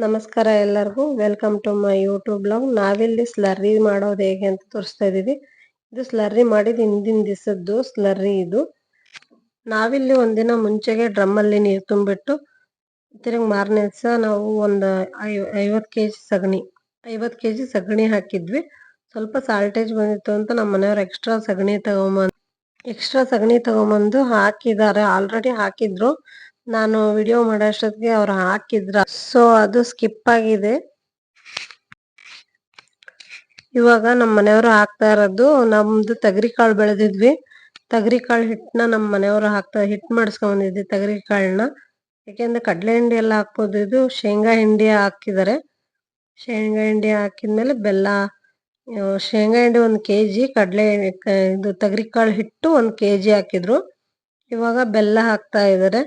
ನಮಸ್ಕಾರ ಎಲ್ಲರಿಗೂ. Welcome to my YouTube blog. ನಾವಿಲ್ಲಿ ಸ್ಲರ್ರಿ ಮಾಡೋದು ಹೇಗೆ ಅಂತ ತೋರಿಸ್ತಾ ಇದೀವಿ. ಇದು ಸ್ಲರ್ರಿ ಮಾಡಿದ ಹಿಂದಿನ ದಿವಸದ್ದು ಸ್ಲರ್ರಿ ಇದು. ನಾವಿಲ್ಲಿ ಒಂದಿನ ಮುಂಚೆಗೆ ಡ್ರಮ್ ಅಲ್ಲಿ ನೀರು ತುಂಬಿಟ್ಟು ತಿರುಗಿ ಮಾರನೇ ದಿವಸ ನಾವು ಒಂದು 50 ಕೆಜಿ ಸಗಣಿ 50 ಕೆಜಿ ಸಗಣಿ ಹಾಕಿದ್ವಿ. ಸ್ವಲ್ಪ ಸಾಲ್ಟೇಜ್ ಬಂದಿತ್ತು ಅಂತ ನಮ್ಮ ಮನೆಯವರು ಎಕ್ಸ್ಟ್ರಾ ಸಗಣಿ ತಗೊಂಬಂದು ಹಾಕಿದ್ದಾರೆ. ಆಲ್ರೆಡಿ ಹಾಕಿದ್ರು, ನಾನು ವಿಡಿಯೋ ಮಾಡೋಷ್ಟೊತ್ತಿಗೆ ಅವ್ರು ಹಾಕಿದ್ರ, ಸೊ ಅದು ಸ್ಕಿಪ್ ಆಗಿದೆ. ಇವಾಗ ನಮ್ಮ ಮನೆಯವರು ಹಾಕ್ತಾ ಇರೋದು, ನಮ್ದು ತೊಗರಿ ಕಾಳು ಬೆಳೆದಿದ್ವಿ. ತೊಗರಿ ಕಾಳು ಹಿಟ್ಟನ್ನ ನಮ್ಮ ಮನೆಯವರು ಹಿಟ್ಟು ಮಾಡಿಸ್ಕೊಂಡ್ ಬಂದಿದ್ವಿ ತೊಗರಿ ಕಾಳನ್ನ. ಯಾಕೆಂದ್ರೆ ಕಡಲೆ ಹಿಂಡಿ ಎಲ್ಲ ಹಾಕ್ಬೋದು, ಇದು ಶೇಂಗಾ ಹಿಂಡಿ ಹಾಕಿದ್ದಾರೆ. ಶೇಂಗಾ ಹಿಂಡಿ ಹಾಕಿದ್ಮೇಲೆ ಬೆಲ್ಲ, ಶೇಂಗಾ ಹಿಂಡಿ 1 ಕೆಜಿ, ಇದು ತೊಗರಿ ಕಾಳು ಹಿಟ್ಟು 1 ಕೆಜಿ ಹಾಕಿದ್ರು. ಇವಾಗ ಬೆಲ್ಲ ಹಾಕ್ತಾ ಇದ್ದಾರೆ.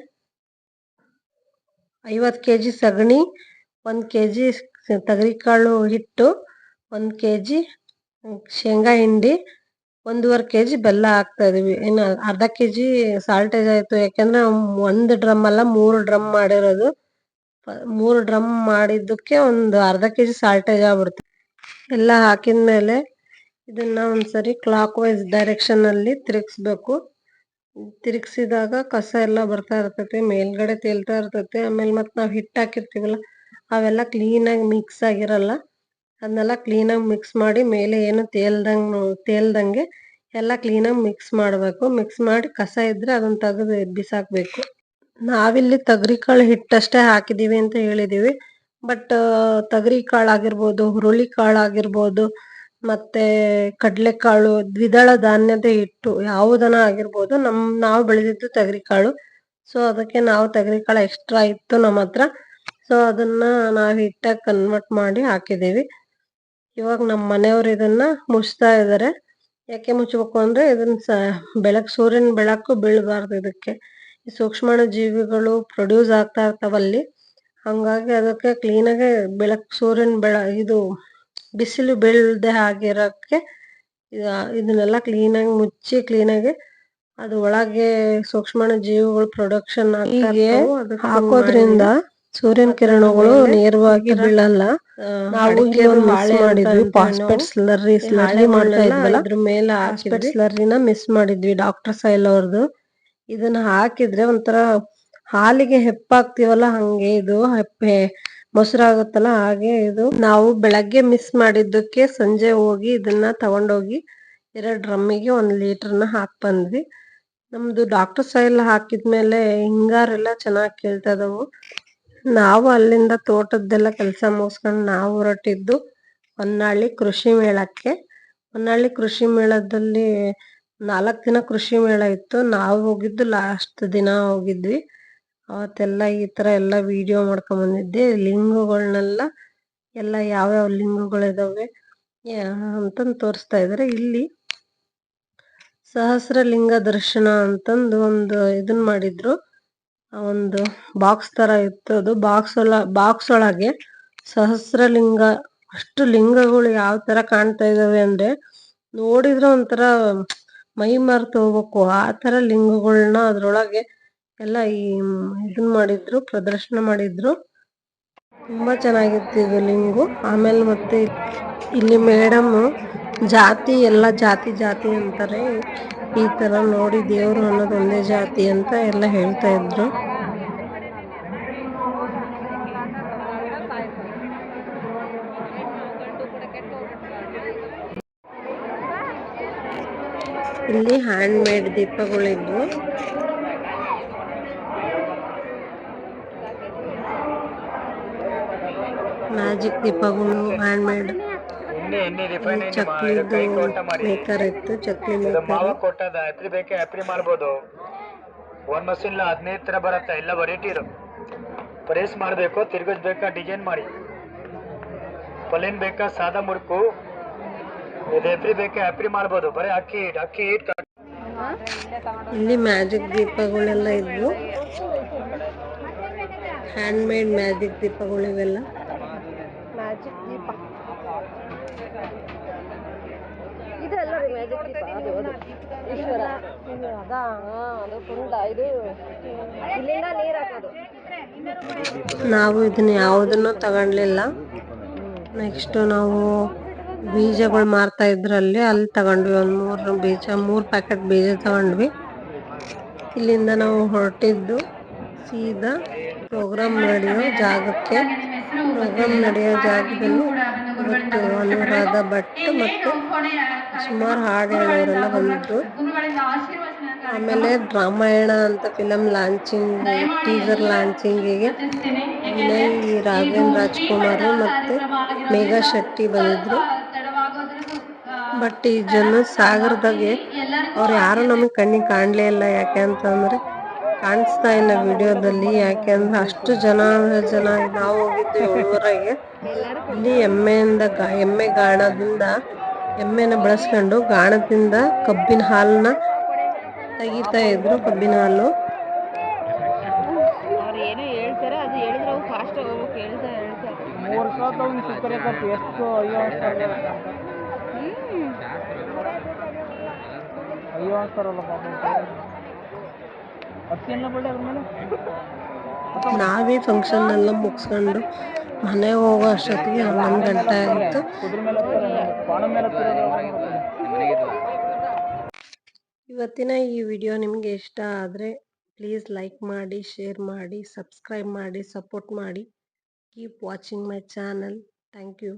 50 ಕೆಜಿ ಸಗಣಿ, 1 ಕೆಜಿ ತೊಗರಿ ಕಾಳು ಹಿಟ್ಟು, 1 ಕೆಜಿ ಶೇಂಗಾ ಹಿಂಡಿ, 1.5 ಕೆಜಿ ಬೆಲ್ಲ ಹಾಕ್ತಾ ಇದೀವಿ. ಇನ್ನು ಅರ್ಧ ಕೆಜಿ ಸಾಲ್ಟೇಜ್ ಆಯ್ತು. ಯಾಕಂದ್ರೆ 1 ಡ್ರಮ್ ಅಲ್ಲ 3 ಡ್ರಮ್ ಮಾಡಿರೋದು. 3 ಡ್ರಮ್ ಮಾಡಿದ್ದಕ್ಕೆ ಒಂದು ಅರ್ಧ ಕೆಜಿ ಸಾಲ್ಟೇಜ್ ಆಗ್ಬಿಡ್ತು. ಎಲ್ಲ ಹಾಕಿದ್ಮೇಲೆ ಇದನ್ನ ಒಂದ್ಸರಿ ಕ್ಲಾಕ್ ವೈಸ್ ಡೈರೆಕ್ಷನ್ ಅಲ್ಲಿ ತಿರುಗಿಸ್ಬೇಕು. ತಿರುಗಿಸಿದಾಗ ಕಸ ಎಲ್ಲ ಬರ್ತಾ ಇರ್ತೈತೆ, ಮೇಲ್ಗಡೆ ತೇಲ್ತಾ ಇರ್ತೈತೆ. ಆಮೇಲೆ ಮತ್ತೆ ನಾವು ಹಿಟ್ಟು ಹಾಕಿರ್ತೀವಲ್ಲ, ಅವೆಲ್ಲ ಕ್ಲೀನಾಗಿ ಮಿಕ್ಸ್ ಆಗಿರಲ್ಲ. ಅದನ್ನೆಲ್ಲ ಕ್ಲೀನಾಗಿ ಮಿಕ್ಸ್ ಮಾಡಿ ಮೇಲೆ ಏನು ತೇಲ್ದಂಗೆ ಎಲ್ಲ ಕ್ಲೀನಾಗಿ ಮಿಕ್ಸ್ ಮಾಡಬೇಕು. ಮಿಕ್ಸ್ ಮಾಡಿ ಕಸ ಇದ್ರೆ ಅದನ್ನ ತೆಗೆದು ಬಿಸಾಕ್ಬೇಕು. ನಾವಿಲ್ಲಿ ತೊಗರಿ ಕಾಳು ಹಿಟ್ಟಷ್ಟೇ ಹಾಕಿದೀವಿ ಅಂತ ಹೇಳಿದೀವಿ. ಬಟ್ ತೊಗರಿ ಕಾಳು ಆಗಿರ್ಬೋದು, ಹುರುಳಿ ಕಾಳು ಆಗಿರ್ಬೋದು, ಮತ್ತೆ ಕಡಲೆಕಾಳು, ದ್ವಿದಳ ಧಾನ್ಯದ ಹಿಟ್ಟು ಯಾವುದನ್ನ ಆಗಿರ್ಬೋದು. ನಾವು ಬೆಳೆದಿದ್ದು ತೊಗರಿ ಕಾಳು, ಸೊ ಅದಕ್ಕೆ ನಾವು ತೊಗರಿ ಕಾಳು ಎಕ್ಸ್ಟ್ರಾ ಇತ್ತು ನಮ್ಮ ಹತ್ರ. ಸೊ ಅದನ್ನ ನಾವು ಹಿಟ್ಟಾಗಿ ಕನ್ವರ್ಟ್ ಮಾಡಿ ಹಾಕಿದೀವಿ. ಇವಾಗ ನಮ್ಮ ಮನೆಯವರು ಇದನ್ನ ಮುಚ್ತಾ ಇದ್ದಾರೆ. ಯಾಕೆ ಮುಚ್ಚಬೇಕು ಅಂದ್ರೆ ಇದನ್ನ ಸೂರ್ಯನ ಬೆಳಕು ಬೀಳಬಾರ್ದು. ಇದಕ್ಕೆ ಈ ಸೂಕ್ಷ್ಮಾಣು ಜೀವಿಗಳು ಪ್ರೊಡ್ಯೂಸ್ ಆಗ್ತಾ ಇರ್ತಾವಲ್ಲಿ, ಹಂಗಾಗಿ ಅದಕ್ಕೆ ಕ್ಲೀನಾಗಿ ಸೂರ್ಯನ ಇದು ಬಿಸಿಲು ಬೀಳದೆ ಆಗಿರೋಕ್ಕೆ ಇದನ್ನೆಲ್ಲ ಕ್ಲೀನಾಗಿ ಮುಚ್ಚಿ, ಕ್ಲೀನಾಗಿ ಅದು ಒಳಗೆ ಸೂಕ್ಷ್ಮಾಣು ಜೀವಿಗಳು ಪ್ರೊಡಕ್ಷನ್ ಹಾಕೋದ್ರಿಂದ ಸೂರ್ಯನ ಕಿರಣಗಳು ನೇರವಾಗಿ ಬೀಳಲ್ಲ. ನಾವು ಮಿಸ್ ಮಾಡಿದ್ವಿ ಫಾಸ್ಫೇಟ್ ಸ್ಲರ್ರಿ ಮಾಡ್ತಾ ಇದ್ವಲ್ಲ, ಅದ್ರ ಮೇಲೆ ಫಾಸ್ಫೇಟ್ ಸ್ಲರ್ರಿನ ಮಿಸ್ ಮಾಡಿದ್ವಿ. ಡಾಕ್ಟರ್ ಸೈಲ್ ಅವ್ರದ್ದು. ಇದನ್ನ ಹಾಕಿದ್ರೆ ಒಂಥರ ಹಾಲಿಗೆ ಹೆಪ್ಪಾಗ್ತೀವಲ್ಲ, ಹಂಗೆ ಇದು ಮೊಸರಾಗುತ್ತಲ್ಲ, ಹಾಗೆ ಇದು. ನಾವು ಬೆಳಗ್ಗೆ ಮಿಸ್ ಮಾಡಿದ್ದಕ್ಕೆ ಸಂಜೆ ಹೋಗಿ ಇದನ್ನ ತಗೊಂಡೋಗಿ 2 ಡ್ರಮ್ಮಿಗೆ 1 ಲೀಟರ್ನ ಹಾಕ್ ಬಂದ್ವಿ. ನಮ್ದು ಡಾಕ್ಟರ್ ಸೈಲ್ ಹಾಕಿದ್ಮೇಲೆ ಹಿಂಗಾರೆಲ್ಲ ಚೆನ್ನಾಗಿ ಕೇಳ್ತಾ ಇದಾವು. ನಾವು ಅಲ್ಲಿಂದ ತೋಟದ್ದೆಲ್ಲ ಕೆಲಸ ಮುಗಿಸ್ಕೊಂಡು ನಾವು ಹೊರಟಿದ್ದು ಹೊನ್ನಾಳಿ ಕೃಷಿ ಮೇಳಕ್ಕೆ. ಹೊನ್ನಾಳಿ ಕೃಷಿ ಮೇಳದಲ್ಲಿ 4 ದಿನ ಕೃಷಿ ಮೇಳ ಇತ್ತು. ನಾವು ಹೋಗಿದ್ದು ಲಾಸ್ಟ್ ದಿನ ಹೋಗಿದ್ವಿ. ಅವತ್ತೆಲ್ಲ ಈ ತರ ಎಲ್ಲ ವಿಡಿಯೋ ಮಾಡ್ಕೊಂಡ್ ಬಂದಿದ್ದೆ. ಲಿಂಗಗಳನ್ನೆಲ್ಲ ಎಲ್ಲ ಯಾವ್ಯಾವ ಲಿಂಗಗಳಿದಾವೆ ಅಂತಂದು ತೋರಿಸ್ತಾ ಇದಾರೆ. ಇಲ್ಲಿ ಸಹಸ್ರಲಿಂಗ ದರ್ಶನ ಅಂತಂದು ಒಂದು ಇದನ್ ಮಾಡಿದ್ರು. ಒಂದು ಬಾಕ್ಸ್ ತರ ಇತ್ತು. ಅದು ಬಾಕ್ಸ್ ಒಳಗೆ ಸಹಸ್ರಲಿಂಗ, ಅಷ್ಟು ಲಿಂಗಗಳು ಯಾವ ತರ ಕಾಣ್ತಾ ಇದಾವೆ ಅಂದ್ರೆ ನೋಡಿದ್ರೆ ಒಂಥರ ಮೈ ಮರೆತು ಹೋಗ್ಬೇಕು, ಆ ತರ ಲಿಂಗಗಳನ್ನ ಅದ್ರೊಳಗೆ ಎಲ್ಲ ಇದನ್ ಮಾಡಿದ್ರು, ಪ್ರದರ್ಶನ ಮಾಡಿದ್ರು. ತುಂಬಾ ಚೆನ್ನಾಗಿತ್ತು ಇದು ಲಿಂಗು. ಆಮೇಲೆ ಮತ್ತೆ ಇಲ್ಲಿ ಮೇಡಮ್ ಎಲ್ಲ ಜಾತಿ ಅಂತಾರೆ, ಈ ತರ ನೋಡಿ ದೇವ್ರು ಅನ್ನೋದು ಒಂದೇ ಜಾತಿ ಅಂತ ಎಲ್ಲ ಹೇಳ್ತಾ ಇದ್ರು. ಇಲ್ಲಿ ಹ್ಯಾಂಡ್ ಮೇಡ್ ದೀಪಗಳಿದ್ವು. ಮ್ಯಾಜಿಕ್ ದೀಪಗಳು, ಹ್ಯಾಂಡ್ ಮೇಡ್. ಚಕ್ಲಿದು ಮೇಕರ್ ಇತ್ತು, ಚಕ್ಲಿ ಮೇಕರ್. ಎಪ್ರಿ ಮಾಡ್ಬೋದು. 1 ಮಷಿನ್ 15 ತರ ಬರುತ್ತೆ. ಎಲ್ಲ ವೆರೈಟಿ ಇರು. ಪ್ರೆಸ್ ಮಾಡಬೇಕು, ತಿರ್ಗಿಸ್ಬೇಕಾ, ಡಿಸೈನ್ ಮಾಡಿ. ಪಲೇನ್ ಬೇಕಾ, ಸಾದಾ ಮುರುಕು, ಎಪ್ರಿ ಬೇಕಾ, ಎಪ್ರಿ ಮಾಡ್ಬೋದು. ಬರೀ ಅಕ್ಕಿ ಹಿಟ್ಟು. ಇಲ್ಲಿ ಮ್ಯಾಜಿಕ್ ದೀಪಗಳೆಲ್ಲ ಇದ್ವು, ಹ್ಯಾಂಡ್ ಮೇಡ್ ಮ್ಯಾಜಿಕ್ ದೀಪಗಳು ಇವೆಲ್ಲ. ಮ್ಯಾಜಿಕ್ ದೀಪ ಇದೆಲ್ಲ ಮ್ಯಾಜಿಕ್ ದೀಪ. ಅದು ಈಶ್ವರ ಅದು ಕುಂಡ. ಇದು ಇಲ್ಲಿಂದ ನೀರು ಹಾಕೋದು. ನಾವು ಇದನ್ನ ಯಾವುದನ್ನು ತಗೊಂಡ್ಲಿಲ್ಲ. ನೆಕ್ಸ್ಟ್ ನಾವು ಬೀಜಗಳು ಮಾರ್ತಾ ಇದ್ರಲ್ಲಿ ಅಲ್ಲಿ ತಗೊಂಡ್ವಿ. ಒಂದು 3 ಪ್ಯಾಕೆಟ್ ಬೀಜ ತಗೊಂಡ್ವಿ. ಇಲ್ಲಿಂದ ನಾವು ಹೊರಟಿದ್ದು ಸೀದಾ ಪ್ರೋಗ್ರಾಮ್ ನಡೆಯೋ ಜಾಗಕ್ಕೆ. ಪ್ರೋಗ್ರಾಮ್ ನಡೆಯೋ ಜಾಗದಲ್ಲಿ ಇವತ್ತು ಅನುರಾಧ ಭಟ್ ಮತ್ತು ಸುಮಾರು ಹಾಡು ಹೇಳೋರೆಲ್ಲ ಬಂದಿದ್ರು. ಆಮೇಲೆ ರಾಮಾಯಣ ಅಂತ ಫಿಲಮ್ ಲಾಂಚಿಂಗ್, ಟೀಸರ್ ಲಾಂಚಿಂಗಿಗೆ ವಿನಯ್, ರಾಘವೇಂದ್ರ ರಾಜ್ಕುಮಾರ್ ಮತ್ತೆ ಮೇಘಾ ಶೆಟ್ಟಿ ಬಂದಿದ್ರು. ಬಟ್ ಈ ಸಾಗರದಾಗೆ ಅವ್ರು ಯಾರು ನಮಗೆ ಕಣ್ಣಿಗೆ ಕಾಣಲೇ ಇಲ್ಲ. ಯಾಕೆ ಅಂತಂದ್ರೆ ಕಾಣಿಸ್ತಾ ಇಲ್ಲ ವಿಡಿಯೋದಲ್ಲಿ. ಯಾಕೆಂದ್ರೆ ಅಷ್ಟು ಜನ ನಾವು ಹೋಗಿದ್ದು 7:30ಗೆ. ಇಲ್ಲಿ ಎಮ್ಮೆ ಗಾಣದಿಂದ ಎಮ್ಮೆನ ಬಳಸ್ಕೊಂಡು ಗಾಣದಿಂದ ಕಬ್ಬಿನ ಹಾಲನ್ನ ತೆಗಿತಾ ಇದ್ರು. ಕಬ್ಬಿನ ಹಾಲು ಏನೋ ಹೇಳ್ತಾರೆ, ಅದು ಹೇಳಿದ್ರೆ ಅವು ಫಾಸ್ಟ್ ಹೋಗ್ಬೇಕು. ಹೇಳ್ತಾರೆ ಅಯ್ಯೋ ಅಂತಾರಲ್ಲ ಪಾಪ. ನಾವೇ ಫಂಕ್ಷನ್ ಎಲ್ಲ ಮುಗಿಸ್ಕೊಂಡು ಮನೆಗೆ ಹೋಗೋ ಅಷ್ಟೊತ್ತಿಗೆ 11 ಗಂಟೆ ಆಯಿತು. ಇವತ್ತಿನ ಈ ವಿಡಿಯೋ ನಿಮಗೆ ಇಷ್ಟ ಆದರೆ ಪ್ಲೀಸ್ ಲೈಕ್ ಮಾಡಿ, ಶೇರ್ ಮಾಡಿ, ಸಬ್ಸ್ಕ್ರೈಬ್ ಮಾಡಿ, ಸಪೋರ್ಟ್ ಮಾಡಿ. Keep watching my channel. Thank you.